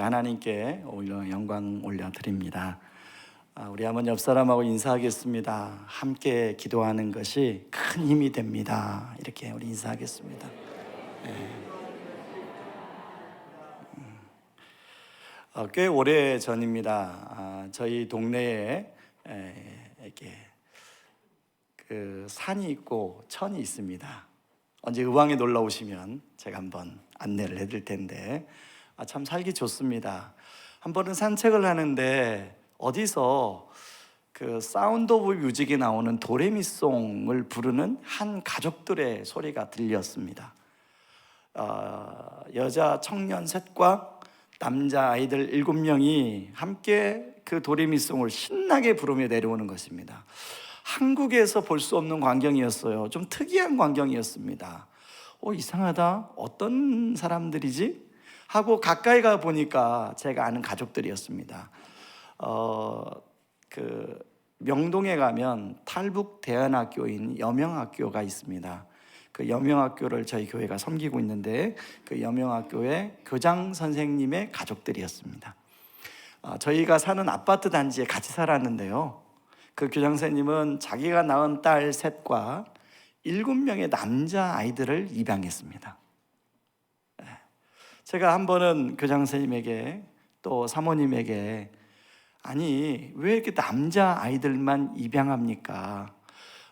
하나님께 오히려 영광 올려드립니다. 우리 한번 옆 사람하고 인사하겠습니다. 함께 기도하는 것이 큰 힘이 됩니다. 이렇게 우리 인사하겠습니다. 꽤 오래 전입니다. 저희 동네에 이렇게 그 산이 있고 천이 있습니다. 언제 의왕에 놀러 오시면 제가 한번 안내를 해드릴 텐데 참 살기 좋습니다. 한 번은 산책을 하는데 어디서 그 사운드 오브 뮤직에 나오는 도레미송을 부르는 한 가족들의 소리가 들렸습니다. 여자 청년 셋과 남자 아이들 7명이 함께 그 도레미송을 신나게 부르며 내려오는 것입니다. 한국에서 볼 수 없는 광경이었어요. 좀 특이한 광경이었습니다. 이상하다. 어떤 사람들이지? 하고 가까이 가 보니까 제가 아는 가족들이었습니다. 그 명동에 가면 탈북대안학교인 여명학교가 있습니다. 그 여명학교를 저희 교회가 섬기고 있는데 그 여명학교의 교장 선생님의 가족들이었습니다. 저희가 사는 아파트 단지에 같이 살았는데요. 그 교장 선생님은 자기가 낳은 딸 셋과 7명의 남자 아이들을 입양했습니다. 제가 한 번은 교장 선생님에게 또 사모님에게 아니 왜 이렇게 남자 아이들만 입양합니까?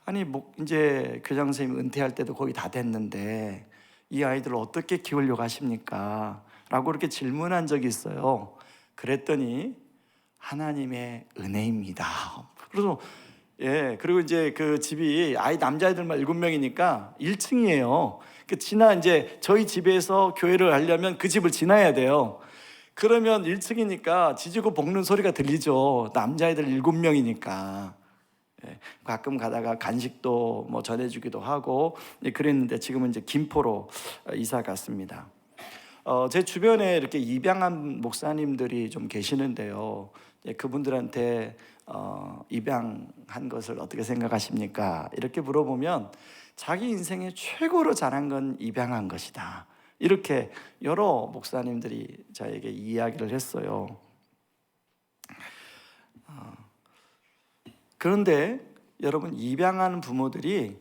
아니 뭐 이제 교장 선생님 은퇴할 때도 거의 다 됐는데 이 아이들을 어떻게 키우려고 하십니까? 라고 이렇게 질문한 적이 있어요. 그랬더니 하나님의 은혜입니다. 그래서 그리고 이제 그 집이 남자애들만 7명이니까 1층이에요. 지나 이제 저희 집에서 교회를 하려면 그 집을 지나야 돼요. 그러면 1층이니까 지지고 볶는 소리가 들리죠. 남자애들 7명이니까. 가끔 가다가 간식도 뭐 전해주기도 하고 그랬는데 지금은 이제 김포로 이사 갔습니다. 제 주변에 이렇게 입양한 목사님들이 좀 계시는데요. 그분들한테 입양한 것을 어떻게 생각하십니까? 이렇게 물어보면 자기 인생의 최고로 잘한 건 입양한 것이다. 이렇게 여러 목사님들이 저에게 이야기를 했어요. 그런데 여러분, 입양하는 부모들이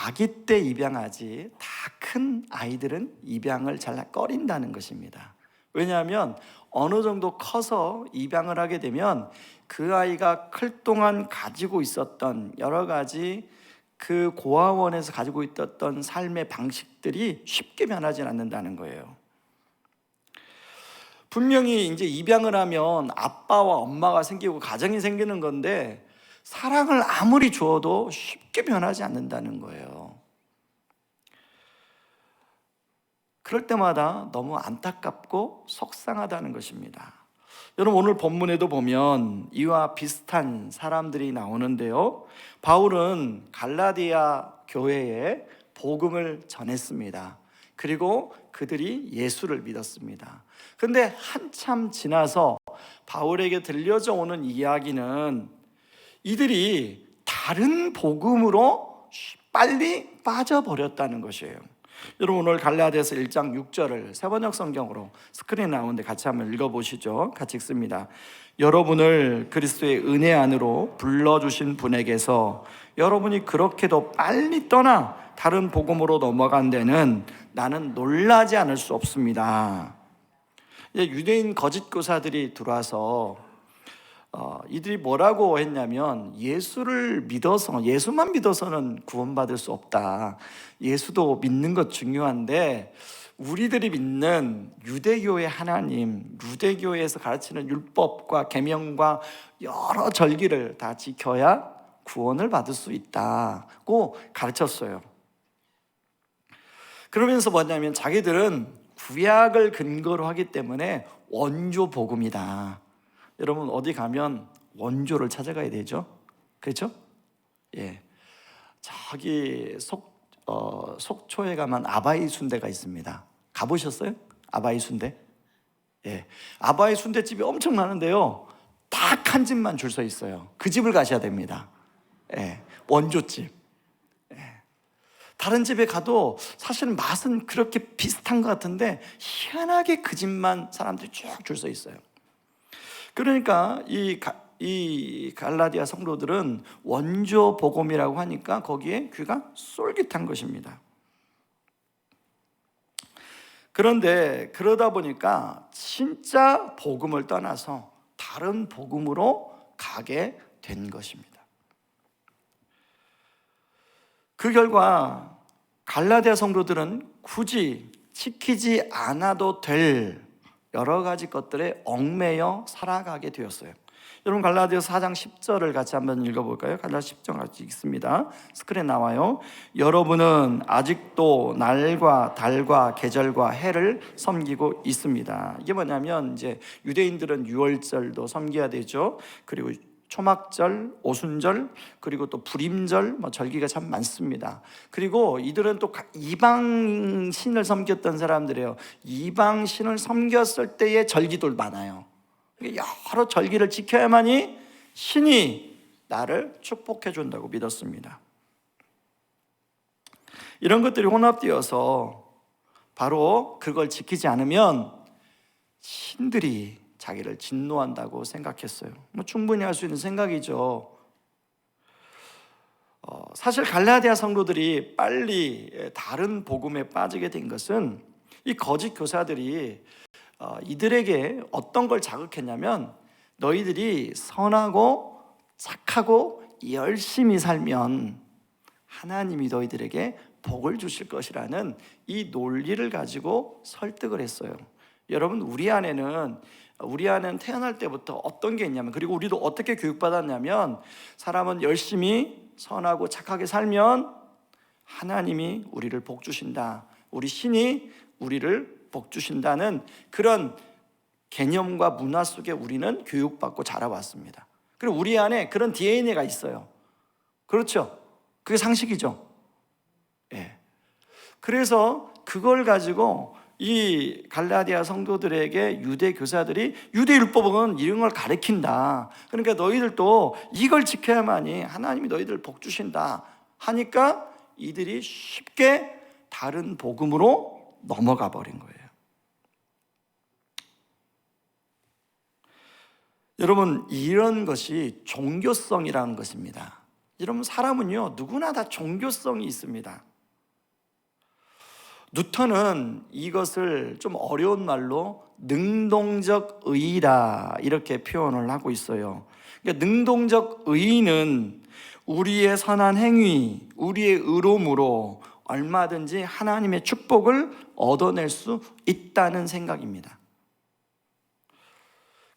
아기 때 입양하지 다 큰 아이들은 입양을 잘 꺼린다는 것입니다. 왜냐하면 어느 정도 커서 입양을 하게 되면 그 아이가 클 동안 가지고 있었던 여러 가지 그 고아원에서 가지고 있었던 삶의 방식들이 쉽게 변하지 않는다는 거예요. 분명히 이제 입양을 하면 아빠와 엄마가 생기고 가정이 생기는 건데 사랑을 아무리 주어도 쉽게 변하지 않는다는 거예요. 그럴 때마다 너무 안타깝고 속상하다는 것입니다. 여러분, 오늘 본문에도 보면 이와 비슷한 사람들이 나오는데요. 바울은 갈라디아 교회에 복음을 전했습니다. 그리고 그들이 예수를 믿었습니다. 그런데 한참 지나서 바울에게 들려져 오는 이야기는 이들이 다른 복음으로 빨리 빠져버렸다는 것이에요. 여러분, 오늘 갈라디아서 1장 6절을 세번역 성경으로 스크린에 나오는데 같이 한번 읽어보시죠. 같이 읽습니다. 여러분을 그리스도의 은혜 안으로 불러주신 분에게서 여러분이 그렇게도 빨리 떠나 다른 복음으로 넘어간 데는 나는 놀라지 않을 수 없습니다. 유대인 거짓 교사들이 들어와서 이들이 뭐라고 했냐면 예수만 믿어서는 구원받을 수 없다. 예수도 믿는 것 중요한데 우리들이 믿는 유대교의 하나님, 유대교에서 가르치는 율법과 계명과 여러 절기를 다 지켜야 구원을 받을 수 있다고 가르쳤어요. 그러면서 뭐냐면 자기들은 구약을 근거로 하기 때문에 원조 복음이다. 여러분, 어디 가면 원조를 찾아가야 되죠? 그렇죠? 저기 속초에 가면 아바이 순대가 있습니다. 가보셨어요? 아바이 순대? 아바이 순대집이 엄청 많은데요, 딱 한 집만 줄 서 있어요. 그 집을 가셔야 됩니다. 원조집. 다른 집에 가도 사실은 맛은 그렇게 비슷한 것 같은데 희한하게 그 집만 사람들이 쭉 줄 서 있어요. 그러니까 이 갈라디아 성도들은 원조 복음이라고 하니까 거기에 귀가 쏠깃한 것입니다. 그런데 그러다 보니까 진짜 복음을 떠나서 다른 복음으로 가게 된 것입니다. 그 결과 갈라디아 성도들은 굳이 지키지 않아도 될 여러 가지 것들에 얽매여 살아가게 되었어요. 여러분 갈라디아서 4장 10절을 같이 한번 읽어볼까요? 갈라디아서 10절 같이 읽습니다. 스크린에 나와요. 여러분은 아직도 날과 달과 계절과 해를 섬기고 있습니다. 이게 뭐냐면 이제 유대인들은 유월절도 섬겨야 되죠. 그리고 초막절, 오순절, 그리고 또 불임절, 절기가 참 많습니다. 그리고 이들은 또 이방 신을 섬겼던 사람들이에요. 이방 신을 섬겼을 때의 절기도 많아요. 여러 절기를 지켜야만이 신이 나를 축복해 준다고 믿었습니다. 이런 것들이 혼합되어서 바로 그걸 지키지 않으면 신들이 자기를 진노한다고 생각했어요. 충분히 할 수 있는 생각이죠. 사실 갈라디아 성도들이 빨리 다른 복음에 빠지게 된 것은 이 거짓 교사들이 이들에게 어떤 걸 자극했냐면 너희들이 선하고 착하고 열심히 살면 하나님이 너희들에게 복을 주실 것이라는 이 논리를 가지고 설득을 했어요. 여러분 우리 안에는 태어날 때부터 어떤 게 있냐면, 그리고 우리도 어떻게 교육받았냐면, 사람은 열심히 선하고 착하게 살면 하나님이 우리를 복 주신다, 우리 신이 우리를 복 주신다는 그런 개념과 문화 속에 우리는 교육받고 자라왔습니다. 그리고 우리 안에 그런 DNA가 있어요. 그렇죠? 그게 상식이죠. 예. 그래서 그걸 가지고 이 갈라디아 성도들에게 유대 교사들이 유대 율법은 이런 걸 가르친다, 그러니까 너희들도 이걸 지켜야만이 하나님이 너희들 복 주신다 하니까 이들이 쉽게 다른 복음으로 넘어가 버린 거예요. 여러분 이런 것이 종교성이라는 것입니다. 여러분 사람은요 누구나 다 종교성이 있습니다. 뉴턴은 이것을 좀 어려운 말로 능동적 의의라 이렇게 표현을 하고 있어요. 그러니까 능동적 의의는 우리의 선한 행위, 우리의 의로움으로 얼마든지 하나님의 축복을 얻어낼 수 있다는 생각입니다.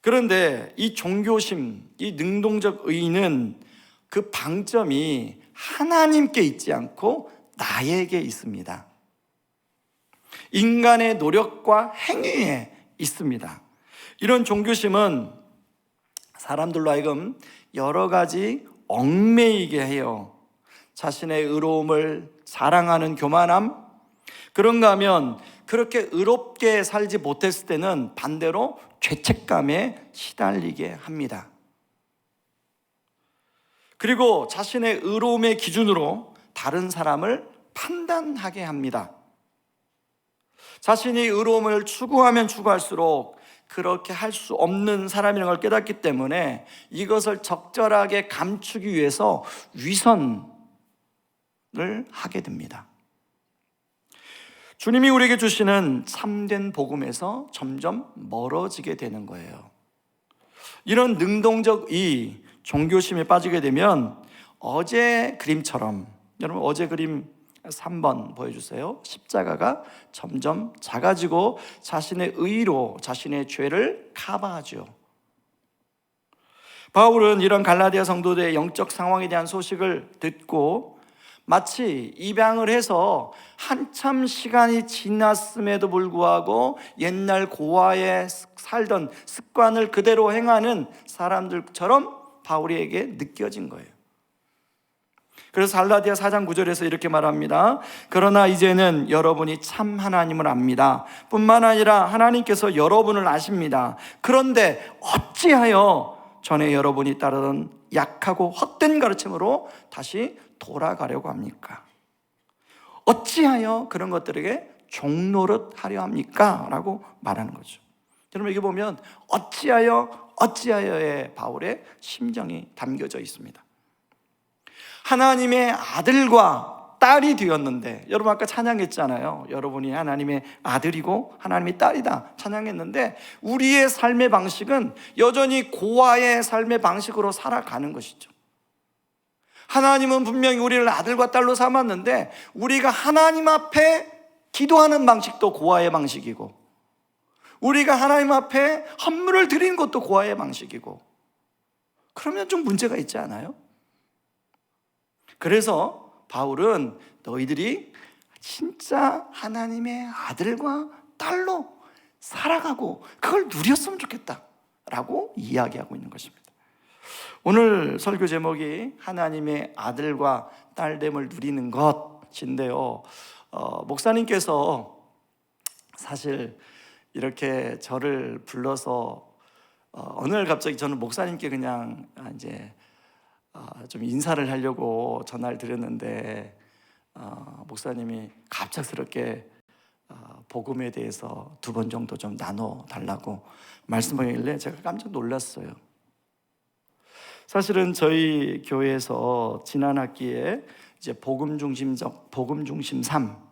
그런데 이 종교심, 이 능동적 의의는 그 방점이 하나님께 있지 않고 나에게 있습니다. 인간의 노력과 행위에 있습니다. 이런 종교심은 사람들로 하여금 여러 가지 얽매이게 해요. 자신의 의로움을 자랑하는 교만함, 그런가 하면 그렇게 의롭게 살지 못했을 때는 반대로 죄책감에 시달리게 합니다. 그리고 자신의 의로움의 기준으로 다른 사람을 판단하게 합니다. 자신이 의로움을 추구하면 추구할수록 그렇게 할 수 없는 사람이라는 걸 깨닫기 때문에 이것을 적절하게 감추기 위해서 위선을 하게 됩니다. 주님이 우리에게 주시는 참된 복음에서 점점 멀어지게 되는 거예요. 이런 능동적 이 종교심에 빠지게 되면 어제 그림처럼, 여러분 어제 그림 3번 보여주세요. 십자가가 점점 작아지고 자신의 의로 자신의 죄를 커버하죠. 바울은 이런 갈라디아 성도들의 영적 상황에 대한 소식을 듣고 마치 입양을 해서 한참 시간이 지났음에도 불구하고 옛날 고아에 살던 습관을 그대로 행하는 사람들처럼 바울에게 느껴진 거예요. 그래서 갈라디아 4장 9절에서 이렇게 말합니다. 그러나 이제는 여러분이 참 하나님을 압니다. 뿐만 아니라 하나님께서 여러분을 아십니다. 그런데 어찌하여 전에 여러분이 따르던 약하고 헛된 가르침으로 다시 돌아가려고 합니까? 어찌하여 그런 것들에게 종노릇 하려 합니까? 라고 말하는 거죠. 여러분 여기 보면 어찌하여의 바울의 심정이 담겨져 있습니다. 하나님의 아들과 딸이 되었는데, 여러분 아까 찬양했잖아요. 여러분이 하나님의 아들이고 하나님의 딸이다 찬양했는데, 우리의 삶의 방식은 여전히 고아의 삶의 방식으로 살아가는 것이죠. 하나님은 분명히 우리를 아들과 딸로 삼았는데, 우리가 하나님 앞에 기도하는 방식도 고아의 방식이고, 우리가 하나님 앞에 헌물을 드리는 것도 고아의 방식이고, 그러면 좀 문제가 있지 않아요? 그래서 바울은 너희들이 진짜 하나님의 아들과 딸로 살아가고 그걸 누렸으면 좋겠다 라고 이야기하고 있는 것입니다. 오늘 설교 제목이 하나님의 아들과 딸됨을 누리는 것인데요, 목사님께서 사실 이렇게 저를 불러서 어느 날 갑자기 저는 목사님께 그냥 이제 좀 인사를 하려고 전화를 드렸는데, 목사님이 갑작스럽게 복음에 대해서 2번 정도 좀 나눠달라고 말씀하길래 제가 깜짝 놀랐어요. 사실은 저희 교회에서 지난 학기에 이제 복음 중심 3,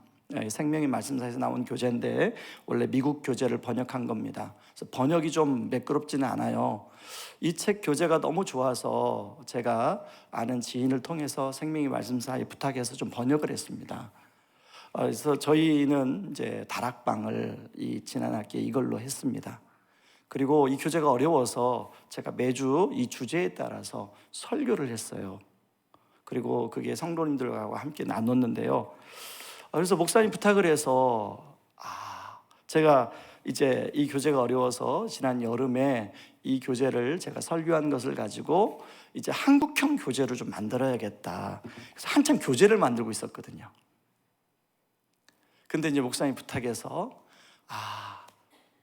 생명의 말씀사에서 나온 교재인데, 원래 미국 교재를 번역한 겁니다. 그래서 번역이 좀 매끄럽지는 않아요. 이 책 교재가 너무 좋아서 제가 아는 지인을 통해서 생명의 말씀사에 부탁해서 좀 번역을 했습니다. 그래서 저희는 이제 다락방을 지난 학기에 이걸로 했습니다. 그리고 이 교재가 어려워서 제가 매주 이 주제에 따라서 설교를 했어요. 그리고 그게 성도님들하고 함께 나눴는데요, 그래서 목사님 부탁을 해서 제가 이제 이 교재가 어려워서 지난 여름에 이 교재를 제가 설교한 것을 가지고 이제 한국형 교재로 좀 만들어야겠다. 그래서 한참 교재를 만들고 있었거든요. 근데 이제 목사님 부탁해서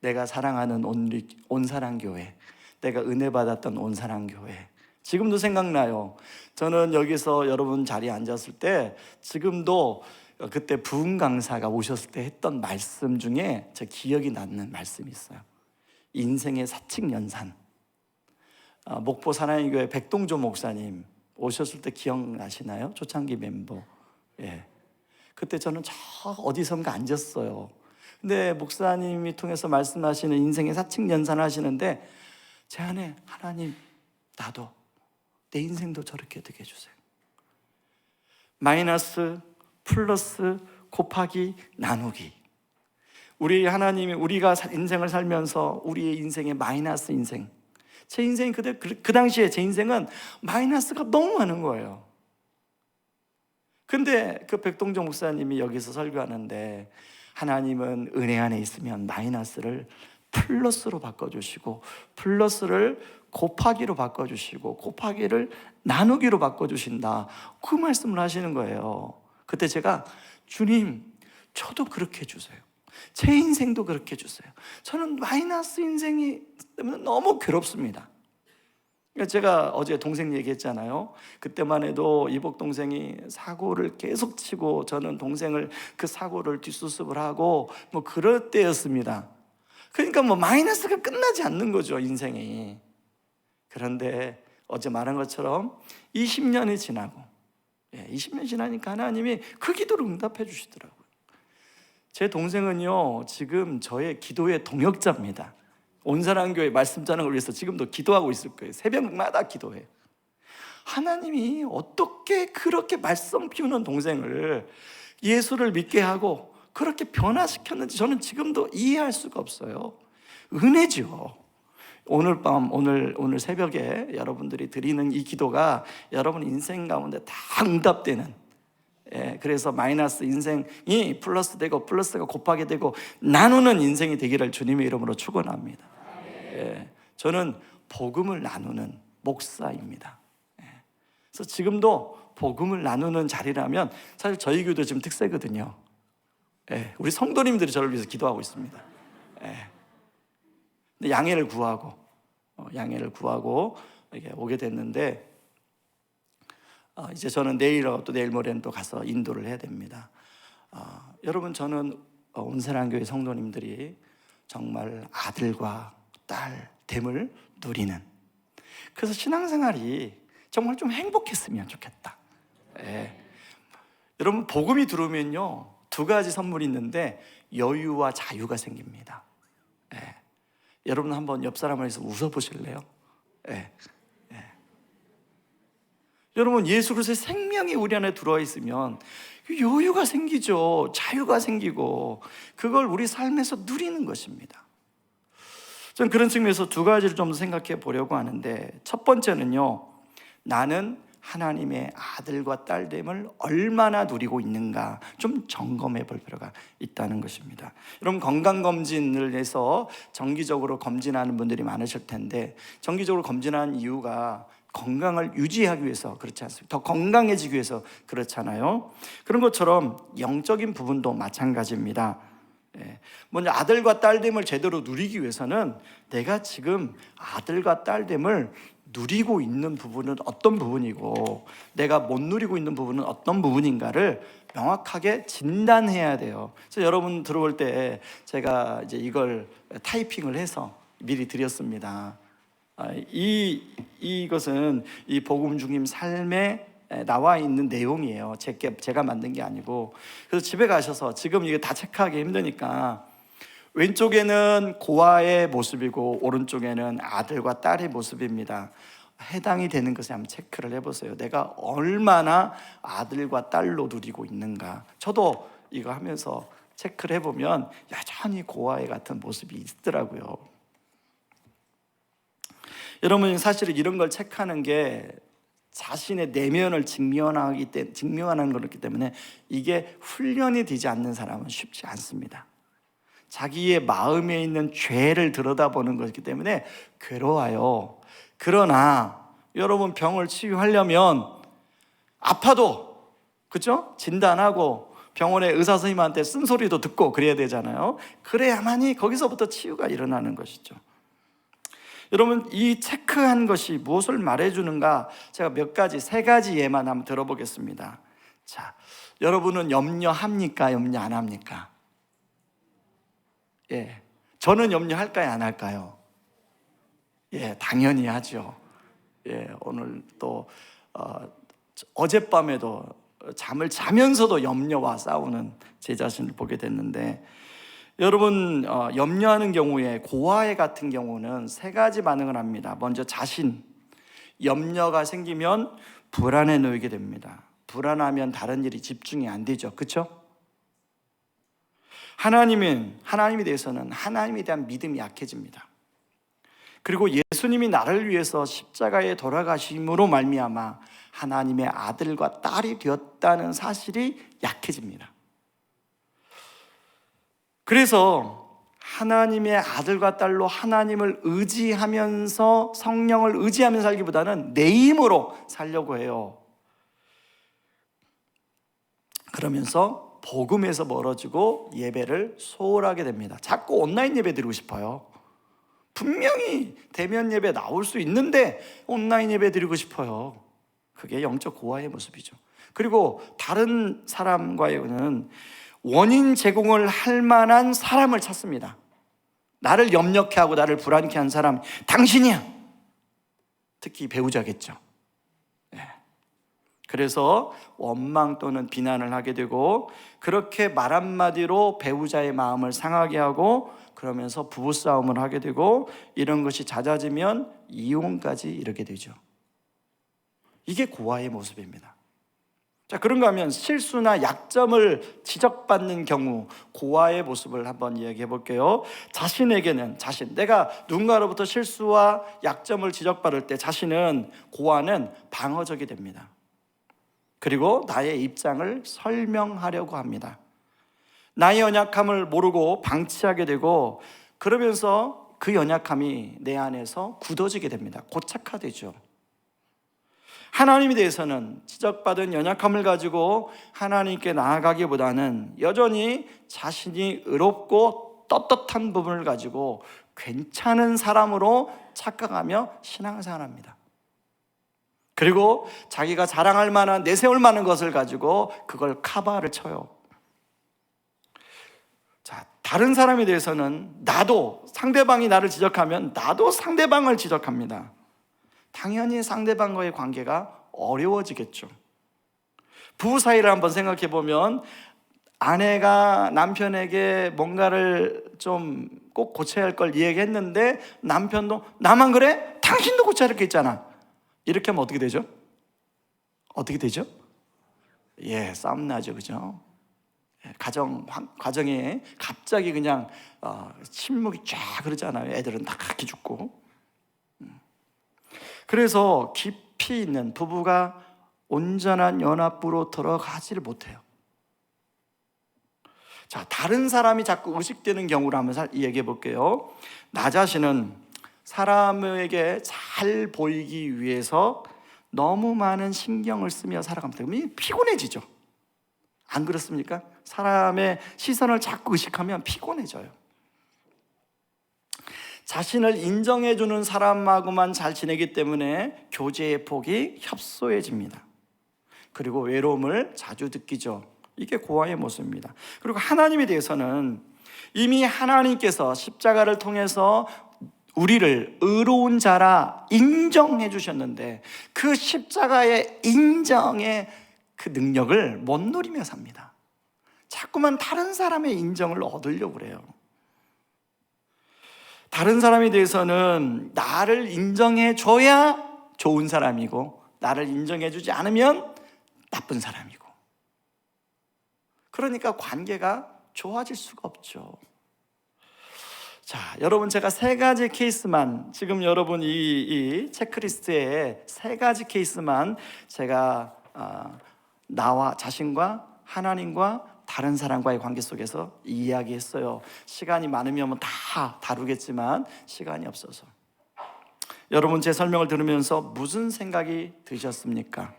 내가 사랑하는 온사랑교회, 내가 은혜 받았던 온사랑교회, 지금도 생각나요. 저는 여기서 여러분 자리에 앉았을 때 지금도 그때 부흥 강사가 오셨을 때 했던 말씀 중에 제 기억이 남는 말씀이 있어요. 인생의 사칙연산. 목포 사랑의 교회 백동조 목사님 오셨을 때 기억나시나요? 초창기 멤버. 그때 저는 저 어디선가 앉았어요. 근데 목사님이 통해서 말씀하시는 인생의 사칙연산 하시는데, 제 안에 하나님, 나도 내 인생도 저렇게 되게 해주세요. 마이너스 플러스 곱하기 나누기. 우리 하나님이 우리가 인생을 살면서 우리의 인생의 마이너스 인생, 제 인생이 그 당시에 제 인생은 마이너스가 너무 많은 거예요. 근데 그 백동정 목사님이 여기서 설교하는데, 하나님은 은혜 안에 있으면 마이너스를 플러스로 바꿔주시고, 플러스를 곱하기로 바꿔주시고, 곱하기를 나누기로 바꿔주신다, 그 말씀을 하시는 거예요. 그때 제가, 주님, 저도 그렇게 해주세요. 제 인생도 그렇게 해주세요. 저는 마이너스 인생이 때문에 너무 괴롭습니다. 제가 어제 동생 얘기했잖아요. 그때만 해도 이복 동생이 사고를 계속 치고, 저는 동생을 그 사고를 뒷수습을 하고 뭐 그럴 때였습니다. 그러니까 뭐 마이너스가 끝나지 않는 거죠, 인생이. 그런데 어제 말한 것처럼 20년이 지나고, 20년 지나니까 하나님이 그 기도를 응답해 주시더라고요. 제 동생은요, 지금 저의 기도의 동역자입니다. 온사랑교회 말씀 전하를 위해서 지금도 기도하고 있을 거예요. 새벽마다 기도해요. 하나님이 어떻게 그렇게 말씀 피우는 동생을 예수를 믿게 하고 그렇게 변화시켰는지 저는 지금도 이해할 수가 없어요. 은혜죠. 오늘 밤, 오늘 새벽에 여러분들이 드리는 이 기도가 여러분 인생 가운데 다 응답되는, 그래서 마이너스 인생이 플러스 되고, 플러스가 곱하게 되고, 나누는 인생이 되기를 주님의 이름으로 축원합니다. 저는 복음을 나누는 목사입니다. 그래서 지금도 복음을 나누는 자리라면, 사실 저희 교도 지금 특세거든요. 우리 성도님들이 저를 위해서 기도하고 있습니다. 근데 양해를 구하고 이렇게 오게 됐는데, 이제 저는 내일 또 내일 모레는 또 가서 인도를 해야 됩니다. 여러분, 저는 온세랑교회 성도님들이 정말 아들과 딸 됨을 누리는, 그래서 신앙생활이 정말 좀 행복했으면 좋겠다. 예. 여러분, 복음이 들어오면요, 두 가지 선물이 있는데 여유와 자유가 생깁니다. 예. 여러분, 한번 옆 사람을 해서 웃어보실래요? 예. 예. 여러분, 예수 그리스도의 생명이 우리 안에 들어와 있으면 여유가 생기죠. 자유가 생기고, 그걸 우리 삶에서 누리는 것입니다. 저는 그런 측면에서 두 가지를 좀 생각해 보려고 하는데, 첫 번째는요, 나는 하나님의 아들과 딸됨을 얼마나 누리고 있는가 좀 점검해 볼 필요가 있다는 것입니다. 여러분, 건강검진을 해서 정기적으로 검진하는 분들이 많으실 텐데, 정기적으로 검진하는 이유가 건강을 유지하기 위해서 그렇지 않습니까? 더 건강해지기 위해서 그렇잖아요. 그런 것처럼 영적인 부분도 마찬가지입니다. 먼저 아들과 딸됨을 제대로 누리기 위해서는 내가 지금 아들과 딸됨을 누리고 있는 부분은 어떤 부분이고, 내가 못 누리고 있는 부분은 어떤 부분인가를 명확하게 진단해야 돼요. 그래서 여러분 들어올 때 제가 이제 이걸 타이핑을 해서 미리 드렸습니다. 이것은 이 복음 중임 삶에 나와 있는 내용이에요. 제가 만든 게 아니고. 그래서 집에 가셔서, 지금 이게 다 체크하기 힘드니까 왼쪽에는 고아의 모습이고 오른쪽에는 아들과 딸의 모습입니다. 해당이 되는 것에 한번 체크를 해보세요. 내가 얼마나 아들과 딸로 누리고 있는가. 저도 이거 하면서 체크를 해보면 여전히 고아의 같은 모습이 있더라고요. 여러분, 사실은 이런 걸 체크하는 게 자신의 내면을 증명하는 거기 때문에 이게 훈련이 되지 않는 사람은 쉽지 않습니다. 자기의 마음에 있는 죄를 들여다보는 것이기 때문에 괴로워요. 그러나 여러분, 병을 치유하려면 아파도, 그렇죠? 진단하고 병원의 의사 선생님한테 쓴소리도 듣고 그래야 되잖아요. 그래야만이 거기서부터 치유가 일어나는 것이죠. 여러분, 이 체크한 것이 무엇을 말해주는가, 제가 세 가지 예만 한번 들어보겠습니다. 자, 여러분은 염려합니까? 염려 안 합니까? 예, 저는 염려할까요? 안 할까요? 예, 당연히 하죠. 예, 오늘 또 어젯밤에도 잠을 자면서도 염려와 싸우는 제 자신을 보게 됐는데, 여러분, 염려하는 경우에, 고아의 같은 경우는 세 가지 반응을 합니다. 먼저 자신, 염려가 생기면 불안에 놓이게 됩니다. 불안하면 다른 일이 집중이 안 되죠. 그렇죠? 하나님에 대해서는 하나님에 대한 믿음이 약해집니다. 그리고 예수님이 나를 위해서 십자가에 돌아가심으로 말미암아 하나님의 아들과 딸이 되었다는 사실이 약해집니다. 그래서 하나님의 아들과 딸로 하나님을 의지하면서, 성령을 의지하면서 살기보다는 내 힘으로 살려고 해요. 그러면서 복음에서 멀어지고 예배를 소홀하게 됩니다. 자꾸 온라인 예배 드리고 싶어요. 분명히 대면 예배 나올 수 있는데 온라인 예배 드리고 싶어요. 그게 영적 고아의 모습이죠. 그리고 다른 사람과는 원인 제공을 할 만한 사람을 찾습니다. 나를 염려케 하고 나를 불안케 한 사람, 당신이야. 특히 배우자겠죠. 그래서 원망 또는 비난을 하게 되고, 그렇게 말 한마디로 배우자의 마음을 상하게 하고, 그러면서 부부싸움을 하게 되고, 이런 것이 잦아지면 이혼까지 이르게 되죠. 이게 고아의 모습입니다. 자, 그런가 하면 실수나 약점을 지적받는 경우 고아의 모습을 한번 이야기해 볼게요. 내가 누군가로부터 실수와 약점을 지적받을 때 고아는 방어적이 됩니다. 그리고 나의 입장을 설명하려고 합니다. 나의 연약함을 모르고 방치하게 되고, 그러면서 그 연약함이 내 안에서 굳어지게 됩니다. 고착화되죠. 하나님에 대해서는 지적받은 연약함을 가지고 하나님께 나아가기보다는 여전히 자신이 의롭고 떳떳한 부분을 가지고 괜찮은 사람으로 착각하며 신앙생활합니다. 그리고 자기가 자랑할 만한, 내세울 만한 것을 가지고 그걸 카바를 쳐요. 다른 사람에 대해서는 나도, 상대방이 나를 지적하면 나도 상대방을 지적합니다. 당연히 상대방과의 관계가 어려워지겠죠. 부부 사이를 한번 생각해 보면 아내가 남편에게 뭔가를 좀 꼭 고쳐야 할 걸 얘기했는데 남편도 나만 그래? 당신도 고쳐야 할 게 있잖아. 이렇게 하면 어떻게 되죠? 어떻게 되죠? 예, 싸움 나죠, 그죠? 가정에 갑자기 그냥 침묵이 쫙 그러잖아요. 애들은 다 각기 죽고. 그래서 깊이 있는 부부가 온전한 연합부로 들어가지를 못해요. 자, 다른 사람이 자꾸 의식되는 경우를 한번 얘기해 볼게요. 나 자신은 사람에게 잘 보이기 위해서 너무 많은 신경을 쓰며 살아갑니다. 그러면 피곤해지죠. 안 그렇습니까? 사람의 시선을 자꾸 의식하면 피곤해져요. 자신을 인정해주는 사람하고만 잘 지내기 때문에 교제의 폭이 협소해집니다. 그리고 외로움을 자주 느끼죠. 이게 고아의 모습입니다. 그리고 하나님에 대해서는 이미 하나님께서 십자가를 통해서 우리를 의로운 자라 인정해 주셨는데 그 십자가의 인정의 그 능력을 못 누리며 삽니다. 자꾸만 다른 사람의 인정을 얻으려고 그래요. 다른 사람에 대해서는 나를 인정해 줘야 좋은 사람이고 나를 인정해 주지 않으면 나쁜 사람이고, 그러니까 관계가 좋아질 수가 없죠. 자, 여러분, 제가 세 가지 케이스만, 지금 여러분 이 체크리스트에 세 가지 케이스만 제가 나와 자신과 하나님과 다른 사람과의 관계 속에서 이야기했어요. 시간이 많으면 다 다루겠지만 시간이 없어서. 여러분, 제 설명을 들으면서 무슨 생각이 드셨습니까?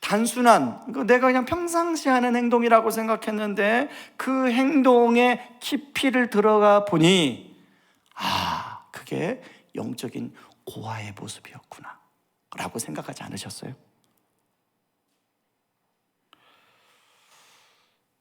단순한, 내가 그냥 평상시 하는 행동이라고 생각했는데 그 행동에 깊이를 들어가 보니 그게 영적인 고아의 모습이었구나 라고 생각하지 않으셨어요?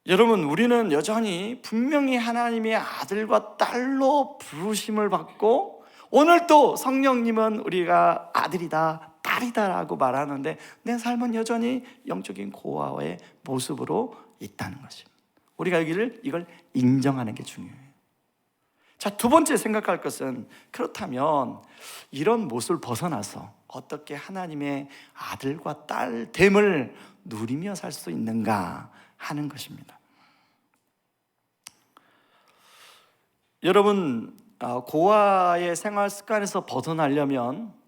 여러분, 우리는 여전히 분명히 하나님의 아들과 딸로 부르심을 받고 오늘 또 성령님은 우리가 아들이다 딸이다 라고 말하는데 내 삶은 여전히 영적인 고아의 모습으로 있다는 것입니다. 우리가 이걸 인정하는 게 중요해요. 자, 두 번째 생각할 것은, 그렇다면 이런 모습을 벗어나서 어떻게 하나님의 아들과 딸됨을 누리며 살 수 있는가 하는 것입니다. 여러분, 고아의 생활 습관에서 벗어나려면,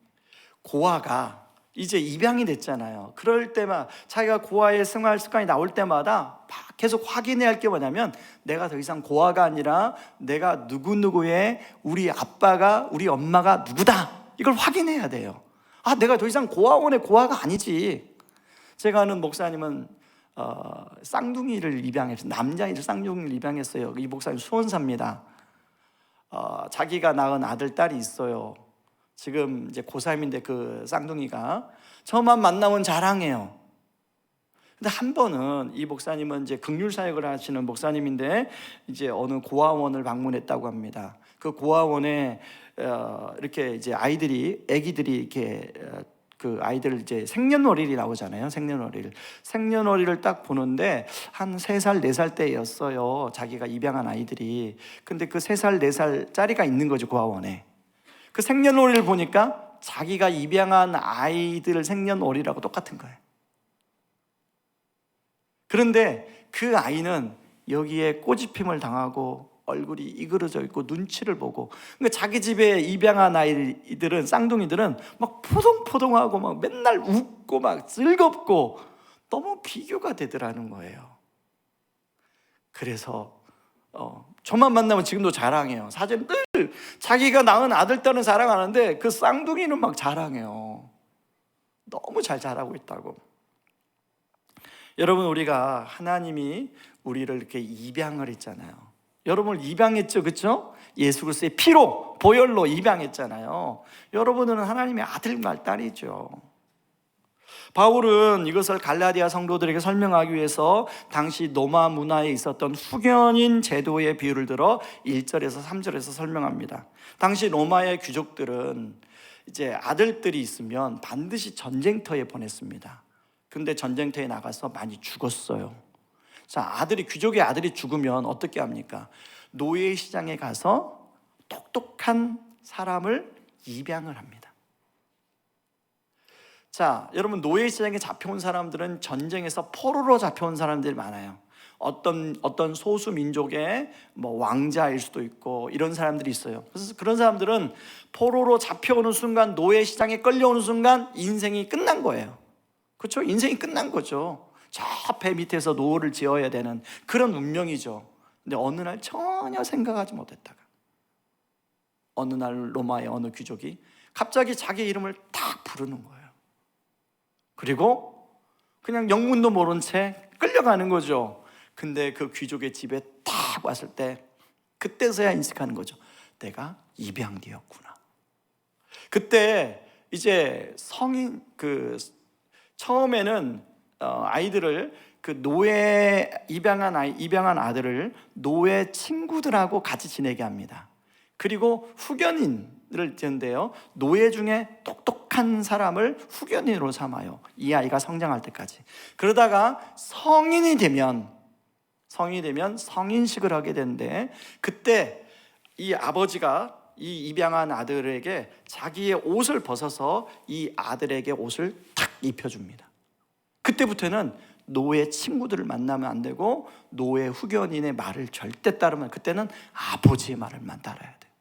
고아가 이제 입양이 됐잖아요. 그럴 때마다 자기가 고아의 생활 습관이 나올 때마다 계속 확인해야 할 게 뭐냐면, 내가 더 이상 고아가 아니라 내가 누구누구의, 우리 아빠가, 우리 엄마가 누구다, 이걸 확인해야 돼요. 내가 더 이상 고아원의 고아가 아니지. 제가 아는 목사님은 쌍둥이를 입양했어요. 남자아이를 쌍둥이를 입양했어요. 이 목사님 수원사입니다. 자기가 낳은 아들, 딸이 있어요. 지금 이제 고3인데 그 쌍둥이가 저만 만나면 자랑해요. 근데 한 번은 이 목사님은 이제 긍휼 사역을 하시는 목사님인데 이제 어느 고아원을 방문했다고 합니다. 그 고아원에 이렇게 이제 아기들이 이렇게 그 아이들 이제 생년월일이 나오잖아요. 생년월일을 딱 보는데 한 3살, 4살 때였어요. 자기가 입양한 아이들이. 근데 그 3살, 4살짜리가 있는 거죠, 고아원에. 그 생년월일을 보니까 자기가 입양한 아이들 생년월일하고 똑같은 거예요. 그런데 그 아이는 여기에 꼬집힘을 당하고 얼굴이 이그러져 있고 눈치를 보고, 그러니까 자기 집에 입양한 아이들은, 쌍둥이들은 막 포동포동하고 막 맨날 웃고 막 즐겁고 너무 비교가 되더라는 거예요. 그래서 저만 만나면 지금도 자랑해요. 사실 늘 자기가 낳은 아들, 딸은 자랑하는데 그 쌍둥이는 막 자랑해요. 너무 잘 자라고 있다고. 여러분, 우리가 하나님이 우리를 이렇게 입양을 했잖아요. 여러분을 입양했죠, 그렇죠? 예수 그리스도의 피로, 보혈로 입양했잖아요. 여러분은 하나님의 아들과 딸이죠. 바울은 이것을 갈라디아 성도들에게 설명하기 위해서 당시 로마 문화에 있었던 후견인 제도의 비유를 들어 1절에서 3절에서 설명합니다. 당시 로마의 귀족들은 이제 아들들이 있으면 반드시 전쟁터에 보냈습니다. 근데 전쟁터에 나가서 많이 죽었어요. 자, 귀족의 아들이 죽으면 어떻게 합니까? 노예 시장에 가서 똑똑한 사람을 입양을 합니다. 자, 여러분, 노예 시장에 잡혀온 사람들은 전쟁에서 포로로 잡혀온 사람들이 많아요. 어떤 소수 민족의 왕자일 수도 있고 이런 사람들이 있어요. 그래서 그런 사람들은 포로로 잡혀오는 순간, 노예 시장에 끌려오는 순간 인생이 끝난 거예요. 그렇죠? 인생이 끝난 거죠. 저 배 밑에서 노를 지어야 되는 그런 운명이죠. 근데 어느 날 전혀 생각하지 못했다가 어느 날 로마의 어느 귀족이 갑자기 자기 이름을 딱 부르는 거예요. 그리고 그냥 영문도 모른 채 끌려가는 거죠. 근데 그 귀족의 집에 딱 왔을 때 그때서야 인식하는 거죠. 내가 입양되었구나. 그때 이제 처음에는 아이들을 입양한 아들을 노예 친구들하고 같이 지내게 합니다. 그리고 후견인을 짓는데요, 노예 중에 똑똑한 사람을 후견인으로 삼아요. 이 아이가 성장할 때까지. 그러다가 성인이 되면 성인식을 하게 되는데, 그때 이 아버지가 이 입양한 아들에게 자기의 옷을 벗어서 이 아들에게 옷을 탁 입혀줍니다. 그때부터는 노예 친구들을 만나면 안 되고 노예 후견인의 말을 절대 따르면, 그때는 아버지의 말을만 따라야 돼요.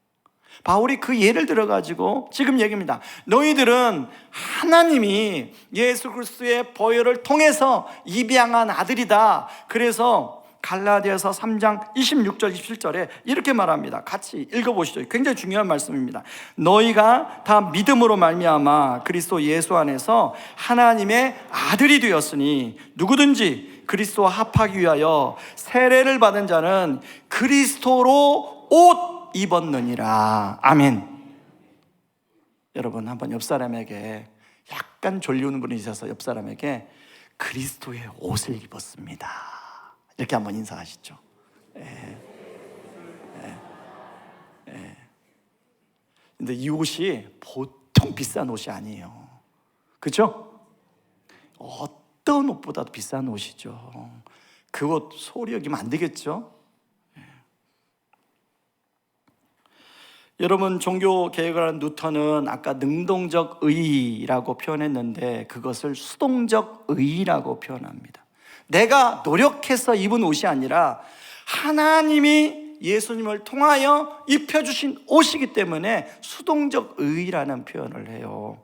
바울이 그 예를 들어가지고 지금 얘기합니다. 너희들은 하나님이 예수 그리스도의 보혈을 통해서 입양한 아들이다. 그래서 갈라디아서 3장 26절 27절에 이렇게 말합니다. 같이 읽어보시죠. 굉장히 중요한 말씀입니다. 너희가 다 믿음으로 말미암아 그리스도 예수 안에서 하나님의 아들이 되었으니 누구든지 그리스도와 합하기 위하여 세례를 받은 자는 그리스도로 옷 입었느니라. 아멘. 여러분, 한번 옆 사람에게, 약간 졸리우는 분이 있어서 옆 사람에게 그리스도의 옷을 입었습니다, 이렇게 한번 인사하시죠. 근데 이 옷이 보통 비싼 옷이 아니에요. 그렇죠? 어떤 옷보다도 비싼 옷이죠. 그 옷 소홀히 여기면 안 되겠죠? 여러분, 종교 개혁을 한 누턴은 아까 능동적 의라고 표현했는데 그것을 수동적 의라고 표현합니다. 내가 노력해서 입은 옷이 아니라 하나님이 예수님을 통하여 입혀주신 옷이기 때문에 수동적 의라는 표현을 해요.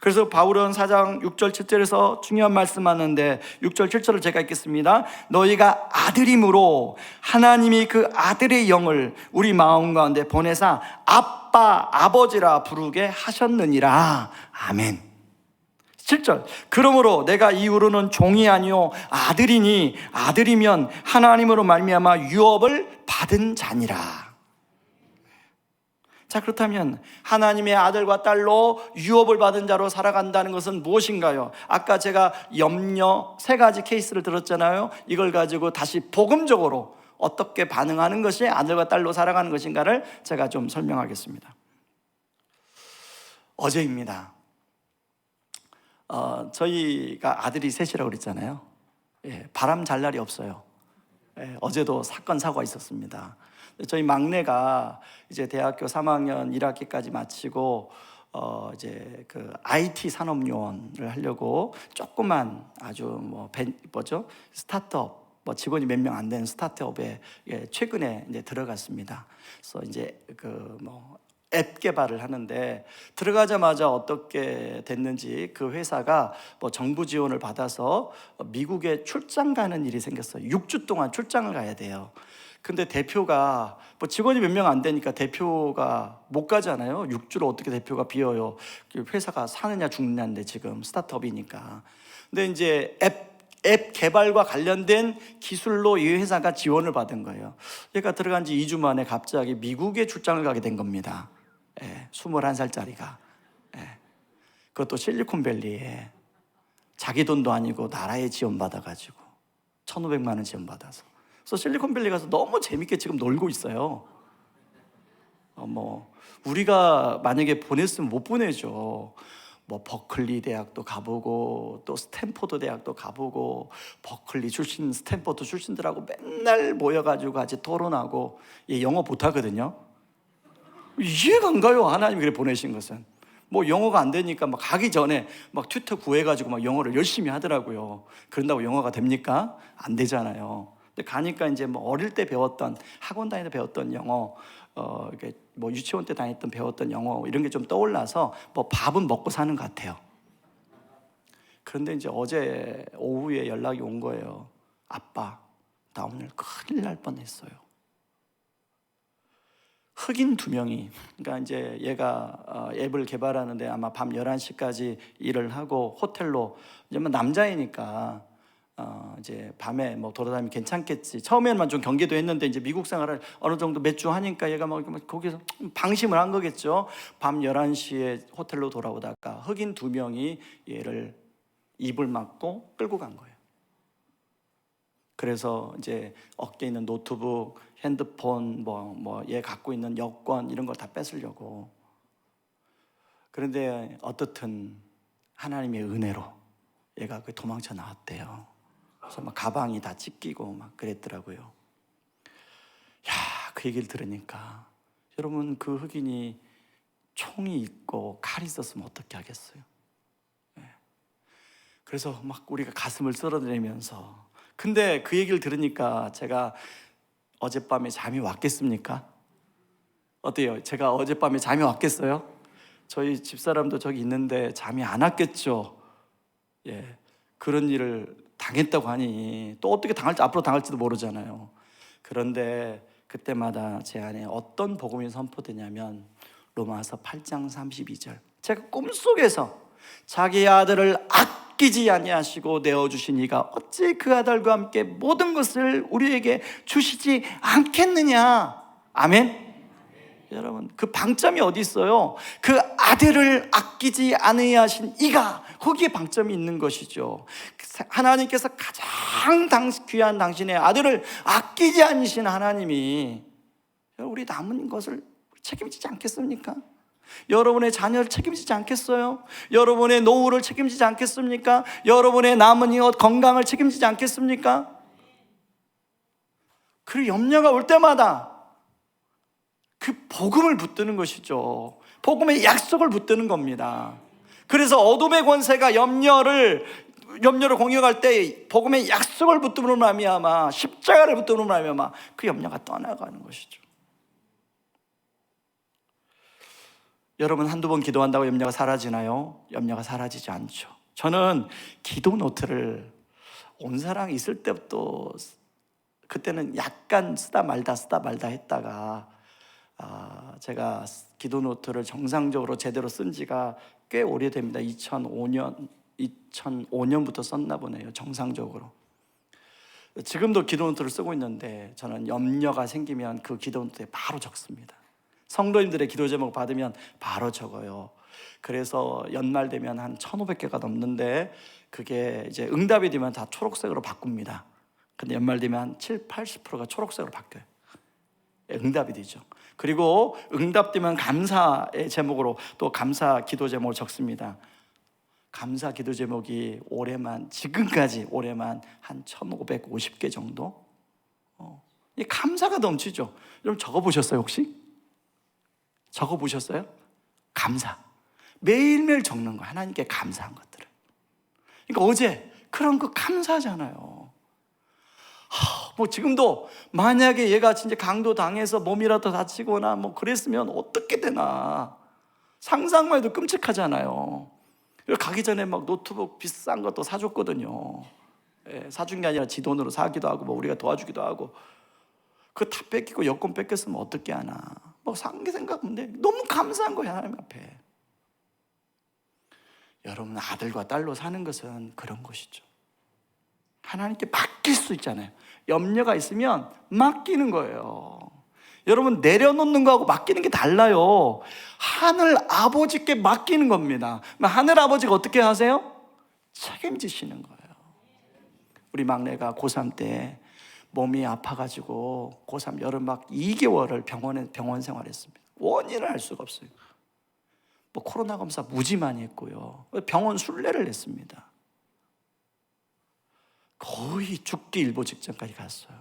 그래서 바울은 4장 6절 7절에서 중요한 말씀하는데 6절 7절을 제가 읽겠습니다. 너희가 아들임으로 하나님이 그 아들의 영을 우리 마음 가운데 보내사 아빠 아버지라 부르게 하셨느니라. 아멘. 7절, 그러므로 내가 이후로는 종이 아니요 아들이니 아들이면 하나님으로 말미암아 유업을 받은 자니라. 자, 그렇다면 하나님의 아들과 딸로 유업을 받은 자로 살아간다는 것은 무엇인가요? 아까 제가 염려 3가지 케이스를 들었잖아요. 이걸 가지고 다시 복음적으로 어떻게 반응하는 것이 아들과 딸로 살아가는 것인가를 제가 좀 설명하겠습니다. 어제입니다. 저희가 아들이 셋이라고 그랬잖아요. 바람 잘 날이 없어요. 어제도 사건 사고가 있었습니다. 저희 막내가 이제 대학교 3학년 1학기까지 마치고 이제 그 IT 산업요원을 하려고 조그만 아주 스타트업, 직원이 몇 명 안 되는 스타트업에 최근에 이제 들어갔습니다. 그래서 이제 앱 개발을 하는데, 들어가자마자 어떻게 됐는지 그 회사가 정부 지원을 받아서 미국에 출장 가는 일이 생겼어요. 6주 동안 출장을 가야 돼요. 근데 대표가 직원이 몇 명 안 되니까 대표가 못 가잖아요. 6주를 어떻게 대표가 비워요. 회사가 사느냐 죽느냐인데 지금 스타트업이니까. 근데 이제 앱 개발과 관련된 기술로 이 회사가 지원을 받은 거예요. 얘가 들어간 지 2주 만에 갑자기 미국에 출장을 가게 된 겁니다. 21살짜리가. 그것도 실리콘밸리에. 자기 돈도 아니고 나라에 지원받아가지고 1,500만 원 지원받아서. 그래서 실리콘밸리 가서 너무 재밌게 지금 놀고 있어요. 우리가 만약에 보냈으면 못 보내죠. 버클리 대학도 가보고 또 스탠포드 대학도 가보고 버클리 출신 스탠포드 출신들하고 맨날 모여가지고 같이 토론하고. 얘 영어 못하거든요. 이해가 안 가요. 하나님이 그래 보내신 것은. 영어가 안 되니까 가기 전에 튜터 구해가지고 영어를 열심히 하더라고요. 그런다고 영어가 됩니까? 안 되잖아요. 근데 가니까 이제 어릴 때 배웠던, 학원 다닐 때 배웠던 영어, 유치원 때 다녔던 배웠던 영어 이런 게 좀 떠올라서 밥은 먹고 사는 것 같아요. 그런데 이제 어제 오후에 연락이 온 거예요. 아빠, 나 오늘 큰일 날 뻔했어요. 흑인 2명이, 그러니까 이제 얘가 앱을 개발하는데 아마 밤 11시까지 일을 하고 호텔로, 이제 남자이니까 이제 밤에 돌아다니면 괜찮겠지. 처음에는 좀 경계도 했는데 이제 미국 생활을 어느 정도 몇 주 하니까 얘가 거기서 방심을 한 거겠죠. 밤 11시에 호텔로 돌아오다가 흑인 2명이 얘를 입을 막고 끌고 간 거예요. 그래서 이제 어깨에 있는 노트북, 핸드폰, 얘 갖고 있는 여권 이런 걸 다 뺏으려고. 그런데 어떻든 하나님의 은혜로 얘가 도망쳐 나왔대요. 그래서 가방이 다 찢기고 그랬더라고요. 야, 그 얘기를 들으니까 여러분, 그 흑인이 총이 있고 칼이 있었으면 어떻게 하겠어요? 그래서 우리가 가슴을 쓸어내면서. 근데 그 얘기를 들으니까 제가 어젯밤에 잠이 왔겠습니까? 어때요? 제가 어젯밤에 잠이 왔겠어요? 저희 집사람도 저기 있는데 잠이 안 왔겠죠. 그런 일을 당했다고 하니 또 어떻게 당할지, 앞으로 당할지도 모르잖아요. 그런데 그때마다 제 안에 어떤 복음이 선포되냐면 로마서 8장 32절. 제가 꿈속에서 자기 아들을 아끼지 아니하시고 내어주신 이가 어찌 그 아들과 함께 모든 것을 우리에게 주시지 않겠느냐. 아멘. 여러분, 그 방점이 어디 있어요? 그 아들을 아끼지 아니하신 이가, 거기에 방점이 있는 것이죠. 하나님께서 가장 귀한 당신의 아들을 아끼지 않으신 하나님이 우리 남은 것을 책임지지 않겠습니까? 여러분의 자녀를 책임지지 않겠어요? 여러분의 노후를 책임지지 않겠습니까? 여러분의 남은 건강을 책임지지 않겠습니까? 그 염려가 올 때마다 그 복음을 붙드는 것이죠. 복음의 약속을 붙드는 겁니다. 그래서 어둠의 권세가 염려를 공격할 때 복음의 약속을 붙들므로 말미암아, 십자가를 붙들므로 말미암아 그 염려가 떠나가는 것이죠. 여러분, 한두 번 기도한다고 염려가 사라지나요? 염려가 사라지지 않죠. 저는 기도 노트를 온사랑 있을 때부터, 그때는 약간 쓰다 말다 했다가 제가 기도 노트를 정상적으로 제대로 쓴 지가 꽤 오래됩니다. 2005년부터 썼나 보네요, 정상적으로. 지금도 기도 노트를 쓰고 있는데 저는 염려가 생기면 그 기도 노트에 바로 적습니다. 성도님들의 기도 제목 받으면 바로 적어요. 그래서 연말 되면 한 1,500개가 넘는데 그게 이제 응답이 되면 다 초록색으로 바꿉니다. 근데 연말 되면 한 70-80%가 초록색으로 바뀌어요. 응답이 되죠. 그리고 응답되면 감사의 제목으로 또 감사 기도 제목을 적습니다. 감사 기도 제목이 지금까지 올해만 한 1,550개 정도? 이 감사가 넘치죠. 여러분, 적어보셨어요 혹시? 적어보셨어요? 감사. 매일매일 적는 거예요. 하나님께 감사한 것들을. 그러니까 어제 그런 거 감사하잖아요. 지금도 만약에 얘가 진짜 강도 당해서 몸이라도 다치거나 그랬으면 어떻게 되나 상상만 해도 끔찍하잖아요. 가기 전에 노트북 비싼 것도 사줬거든요. 사준 게 아니라 지 돈으로 사기도 하고 우리가 도와주기도 하고. 그거 다 뺏기고 여권 뺏겼으면 어떻게 하나. 상게 생각하는데 너무 감사한 거예요, 하나님 앞에. 여러분, 아들과 딸로 사는 것은 그런 것이죠. 하나님께 맡길 수 있잖아요. 염려가 있으면 맡기는 거예요. 여러분, 내려놓는 거하고 맡기는 게 달라요. 하늘 아버지께 맡기는 겁니다. 하늘 아버지가 어떻게 하세요? 책임지시는 거예요. 우리 막내가 고3 때 몸이 아파가지고 고3 여름막 2개월을 병원 생활했습니다. 원인을 알 수가 없어요. 뭐 코로나 검사 무지 많이 했고요. 병원 순례를 했습니다. 거의 죽기 일보 직전까지 갔어요.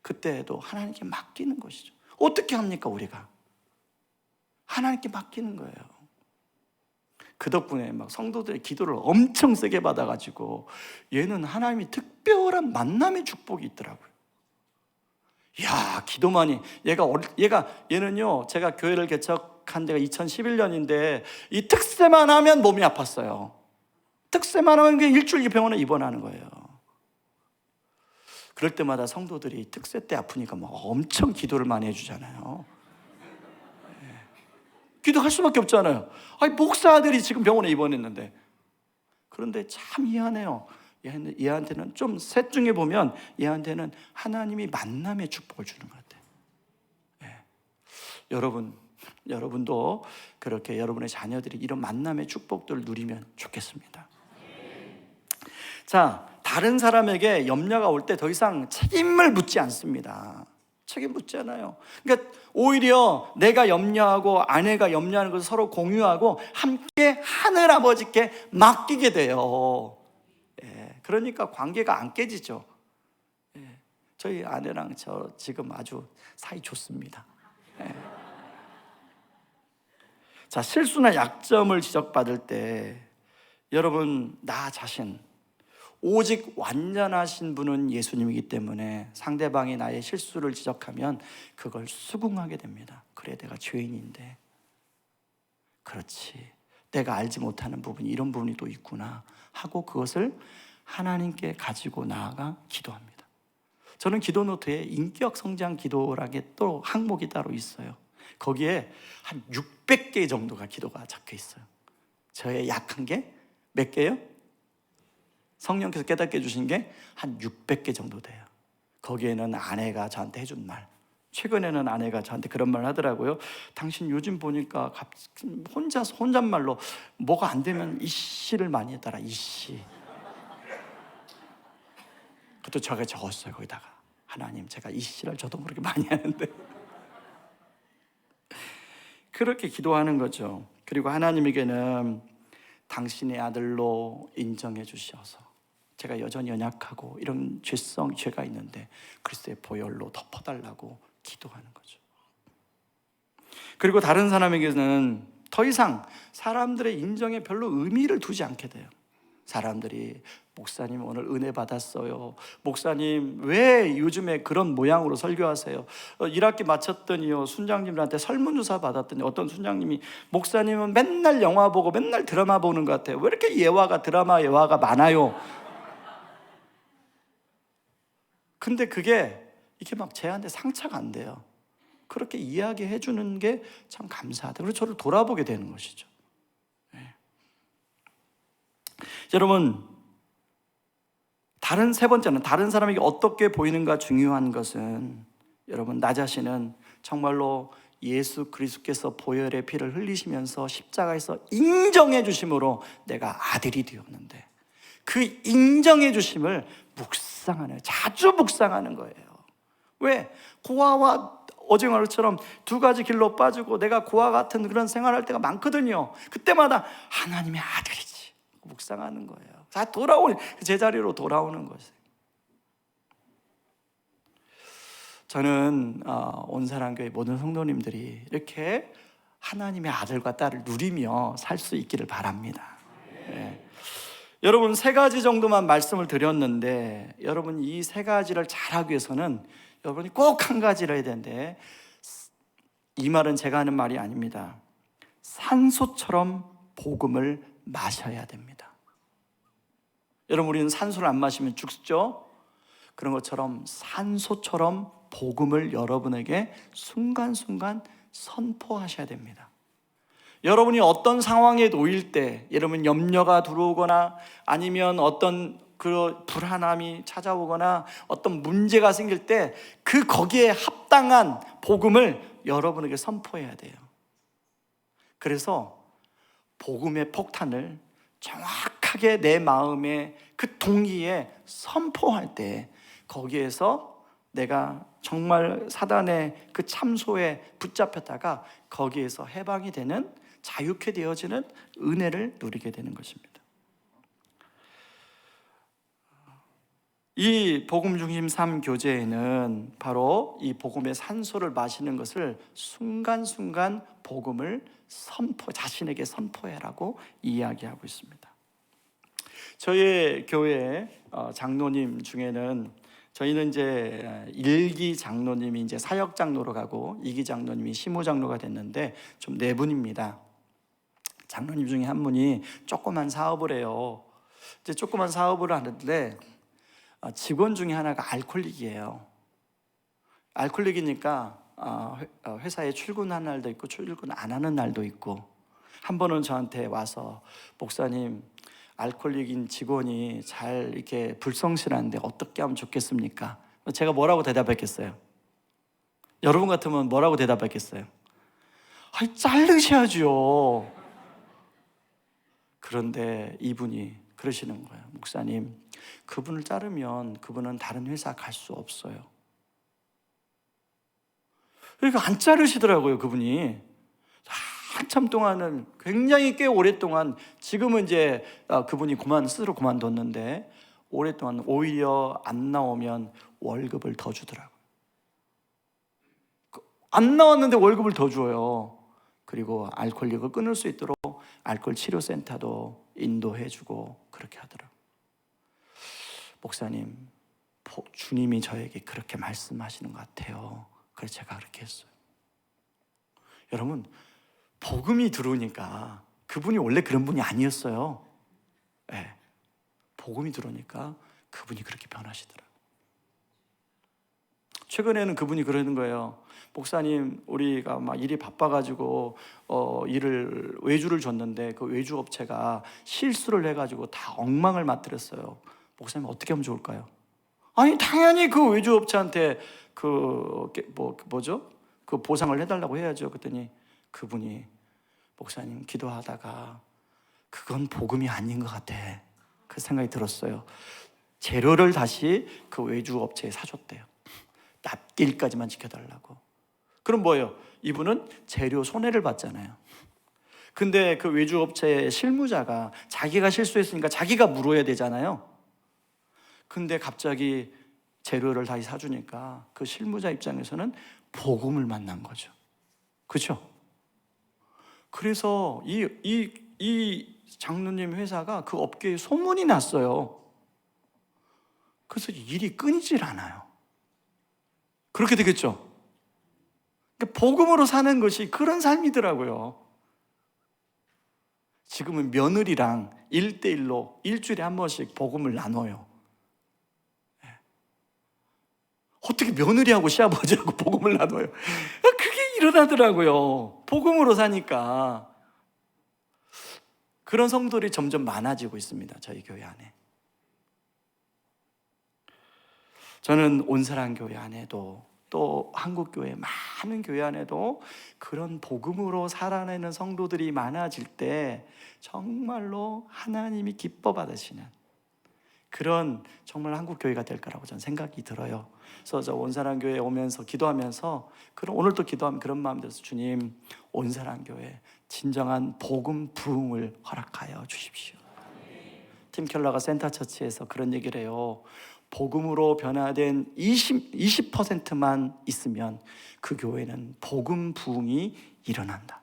그때도 하나님께 맡기는 것이죠. 어떻게 합니까 우리가? 하나님께 맡기는 거예요. 그 덕분에 막 성도들의 기도를 엄청 세게 받아가지고 얘는 하나님이 특별한 만남의 축복이 있더라고요. 이야, 기도만이 얘는요, 제가 교회를 개척한 데가 2011년인데 이 특세만 하면 몸이 아팠어요. 특세만 하면 그냥 일주일 병원에 입원하는 거예요. 그럴 때마다 성도들이 특세 때 아프니까 막 엄청 기도를 많이 해주잖아요. 기도할 수밖에 없잖아요. 아니, 목사들이 지금 병원에 입원했는데. 그런데 참 희한해요. 얘한테는 좀 셋 중에 보면 얘한테는 하나님이 만남의 축복을 주는 것 같아요. 네. 여러분도 그렇게 여러분의 자녀들이 이런 만남의 축복들을 누리면 좋겠습니다. 자, 다른 사람에게 염려가 올 때 더 이상 책임을 묻지 않습니다. 책임 묻지 않아요. 그러니까 오히려 내가 염려하고 아내가 염려하는 것을 서로 공유하고 함께 하늘아버지께 맡기게 돼요. 예, 그러니까 관계가 안 깨지죠. 예, 저희 아내랑 저 지금 아주 사이 좋습니다. 예. 자, 실수나 약점을 지적받을 때 여러분, 나 자신 오직 완전하신 분은 예수님이기 때문에 상대방이 나의 실수를 지적하면 그걸 수긍하게 됩니다. 그래, 내가 죄인인데, 그렇지, 내가 알지 못하는 부분이 이런 부분이 또 있구나 하고 그것을 하나님께 가지고 나아가 기도합니다. 저는 기도 노트에 인격 성장 기도라게 또 항목이 따로 있어요. 거기에 한 600개 정도가 기도가 적혀 있어요. 저의 약한 게 몇 개요? 성령께서 깨닫게 해주신 게 한 600개 정도 돼요. 거기에는 아내가 저한테 해준 말, 최근에는 아내가 저한테 그런 말을 하더라고요. 당신 요즘 보니까 혼잣말로 뭐가 안 되면 이씨를 많이 했더라. 이씨. 그것도 제가 적었어요. 거기다가 하나님, 제가 이씨를 저도 모르게 많이 하는데 그렇게 기도하는 거죠. 그리고 하나님에게는 당신의 아들로 인정해 주셔서 제가 여전히 연약하고 이런 죄가 있는데 그리스도의 보혈로 덮어달라고 기도하는 거죠. 그리고 다른 사람에게는 더 이상 사람들의 인정에 별로 의미를 두지 않게 돼요. 사람들이 목사님 오늘 은혜 받았어요. 목사님 왜 요즘에 그런 모양으로 설교하세요? 1학기 마쳤더니요, 순장님들한테 설문조사 받았더니 어떤 순장님이 목사님은 맨날 영화 보고 맨날 드라마 보는 것 같아요. 왜 이렇게 드라마 예화가 많아요? 근데 이게 막 제한테 상처가 안 돼요. 그렇게 이야기해 주는 게 참 감사하다. 그래서 저를 돌아보게 되는 것이죠. 네. 여러분, 세 번째는 다른 사람에게 어떻게 보이는가 중요한 것은, 여러분, 나 자신은 정말로 예수 그리스도께서 보혈의 피를 흘리시면서 십자가에서 인정해 주심으로 내가 아들이 되었는데 그 인정해 주심을 자주 묵상하는 거예요. 왜? 고아와 오징어처럼 두 가지 길로 빠지고 내가 고아 같은 그런 생활할 때가 많거든요. 그때마다 하나님의 아들이지 묵상하는 거예요. 다 제자리로 돌아오는 것이에요. 저는 온사랑교회 모든 성도님들이 이렇게 하나님의 아들과 딸을 누리며 살 수 있기를 바랍니다. 네. 여러분, 3가지 정도만 말씀을 드렸는데 여러분 이 3가지를 잘하기 위해서는 여러분이 꼭 한 가지를 해야 되는데, 이 말은 제가 하는 말이 아닙니다. 산소처럼 복음을 마셔야 됩니다. 여러분, 우리는 산소를 안 마시면 죽죠? 그런 것처럼 산소처럼 복음을 여러분에게 순간순간 선포하셔야 됩니다. 여러분이 어떤 상황에 놓일 때, 여러분 염려가 들어오거나 아니면 어떤 불안함이 찾아오거나 어떤 문제가 생길 때 거기에 합당한 복음을 여러분에게 선포해야 돼요. 그래서 복음의 폭탄을 정확하게 정확하게 내 마음에 그 동기에 선포할 때, 거기에서 내가 정말 사단의 그 참소에 붙잡혔다가 거기에서 해방이 되는, 자유케 되어지는 은혜를 누리게 되는 것입니다. 이 복음 중심 삶 교제에는 바로 이 복음의 산소를 마시는 것을 순간순간 복음을 자신에게 선포해라고 이야기하고 있습니다. 저희 교회 장로님 중에는, 저희는 이제 1기 장로님이 이제 사역 장로로 가고 2기 장로님이 시무 장로가 됐는데 좀 네 분입니다. 장로님 중에 한 분이 조그만 사업을 해요. 이제 조그만 사업을 하는데 직원 중에 하나가 알코올릭이에요. 알코올릭이니까 회사에 출근하는 날도 있고 출근 안 하는 날도 있고, 한 번은 저한테 와서 목사님, 알코올릭인 직원이 잘 이렇게 불성실한데 어떻게 하면 좋겠습니까? 제가 뭐라고 대답했겠어요? 여러분 같으면 뭐라고 대답했겠어요? 아이, 자르셔야죠. 그런데 이분이 그러시는 거예요. 목사님, 그분을 자르면 그분은 다른 회사 갈 수 없어요. 그러니까 안 자르시더라고요, 그분이. 한참 동안은, 굉장히 꽤 오랫동안, 지금은 이제 그분이 스스로 그만뒀는데 오랫동안 오히려 안 나오면 월급을 더 주더라고요. 안 나왔는데 월급을 더 줘요. 그리고 알코올릭을 끊을 수 있도록 알코올 치료센터도 인도해주고 그렇게 하더라고요. 목사님, 주님이 저에게 그렇게 말씀하시는 것 같아요. 그래서 제가 그렇게 했어요. 여러분, 복음이 들어오니까, 그분이 원래 그런 분이 아니었어요. 네. 복음이 들어오니까 그분이 그렇게 변하시더라고요. 최근에는 그분이 그러는 거예요. 목사님, 우리가 막 일이 바빠가지고 외주를 줬는데 그 외주 업체가 실수를 해가지고 다 엉망을 만들었어요. 목사님, 어떻게 하면 좋을까요? 아니, 당연히 그 외주 업체한테 그 보상을 해달라고 해야죠. 그랬더니 그분이, 목사님, 기도하다가 그건 복음이 아닌 것 같아, 그 생각이 들었어요. 재료를 다시 그 외주 업체에 사줬대요. 납기일까지만 지켜달라고. 그럼 뭐예요? 이분은 재료 손해를 봤잖아요. 근데 그 외주 업체의 실무자가 자기가 실수했으니까 자기가 물어야 되잖아요. 근데 갑자기 재료를 다시 사주니까 그 실무자 입장에서는 복음을 만난 거죠. 그렇죠? 그래서 이 장로님 회사가 그 업계에 소문이 났어요. 그래서 일이 끊이질 않아요. 그렇게 되겠죠? 그러니까 복음으로 사는 것이 그런 삶이더라고요. 지금은 며느리랑 1대1로 일주일에 한 번씩 복음을 나눠요. 어떻게 며느리하고 시아버지하고 복음을 나눠요? 그게 일어나더라고요. 복음으로 사니까. 그런 성도들이 점점 많아지고 있습니다, 저희 교회 안에. 저는 온사랑 교회 안에도, 또 한국교회 많은 교회 안에도 그런 복음으로 살아내는 성도들이 많아질 때 정말로 하나님이 기뻐 받으시는 그런 정말 한국교회가 될 거라고 저는 생각이 들어요. 그래서 저 온사랑교회 오면서 기도하면서, 오늘도 기도하면 그런 마음이 들어서, 주님, 온사랑교회 진정한 복음 부흥을 허락하여 주십시오. 팀 켈러가 센터처치에서 그런 얘기를 해요. 복음으로 변화된 20%만 있으면 그 교회는 복음 부흥이 일어난다.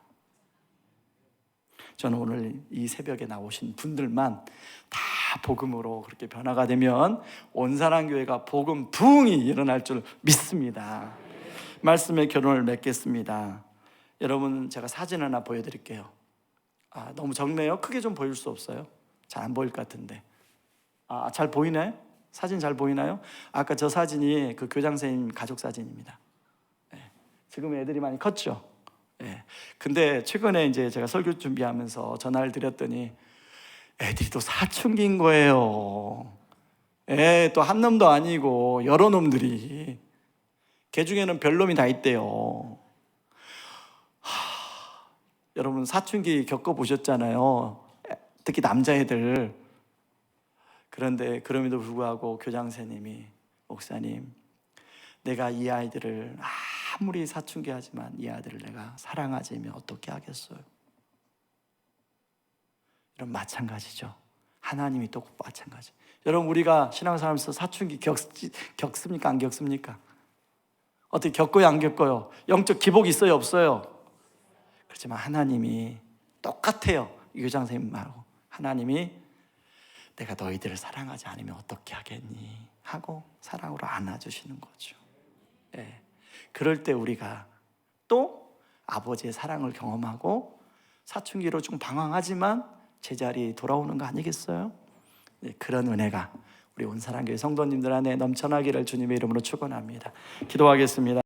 저는 오늘 이 새벽에 나오신 분들만 다 복음으로 그렇게 변화가 되면 온사랑 교회가 복음 부흥이 일어날 줄 믿습니다. 말씀의 결론을 맺겠습니다. 여러분, 제가 사진 하나 보여드릴게요. 너무 적네요. 크게 좀 보일 수 없어요? 잘 안 보일 것 같은데. 잘 보이나요? 사진 잘 보이나요? 아까 저 사진이 그 교장 선생님 가족 사진입니다. 지금 애들이 많이 컸죠? 근데 최근에 이제 제가 설교 준비하면서 전화를 드렸더니 애들이 또 사춘기인 거예요. 또 한 놈도 아니고 여러 놈들이. 걔 중에는 별 놈이 다 있대요. 여러분, 사춘기 겪어보셨잖아요. 특히 남자애들. 그런데 그럼에도 불구하고 교장선생님이 목사님, 내가 이 아이들을 아무리 사춘기 하지만 이 아이들을 내가 사랑하자면 어떻게 하겠어요? 이런 마찬가지죠. 하나님이 또 마찬가지. 여러분, 우리가 신앙생활하면서 사춘기 겪습니까? 안 겪습니까? 어떻게 겪어요? 안 겪어요? 영적 기복이 있어요? 없어요? 그렇지만 하나님이 똑같아요. 이 교장 선생님 말고 하나님이 내가 너희들을 사랑하지 않으면 어떻게 하겠니? 하고 사랑으로 안아주시는 거죠. 예. 그럴 때 우리가 또 아버지의 사랑을 경험하고 사춘기로 좀 방황하지만 제자리에 돌아오는 거 아니겠어요? 예, 그런 은혜가 우리 온사랑교회 성도님들 안에 넘쳐나기를 주님의 이름으로 축원합니다. 기도하겠습니다.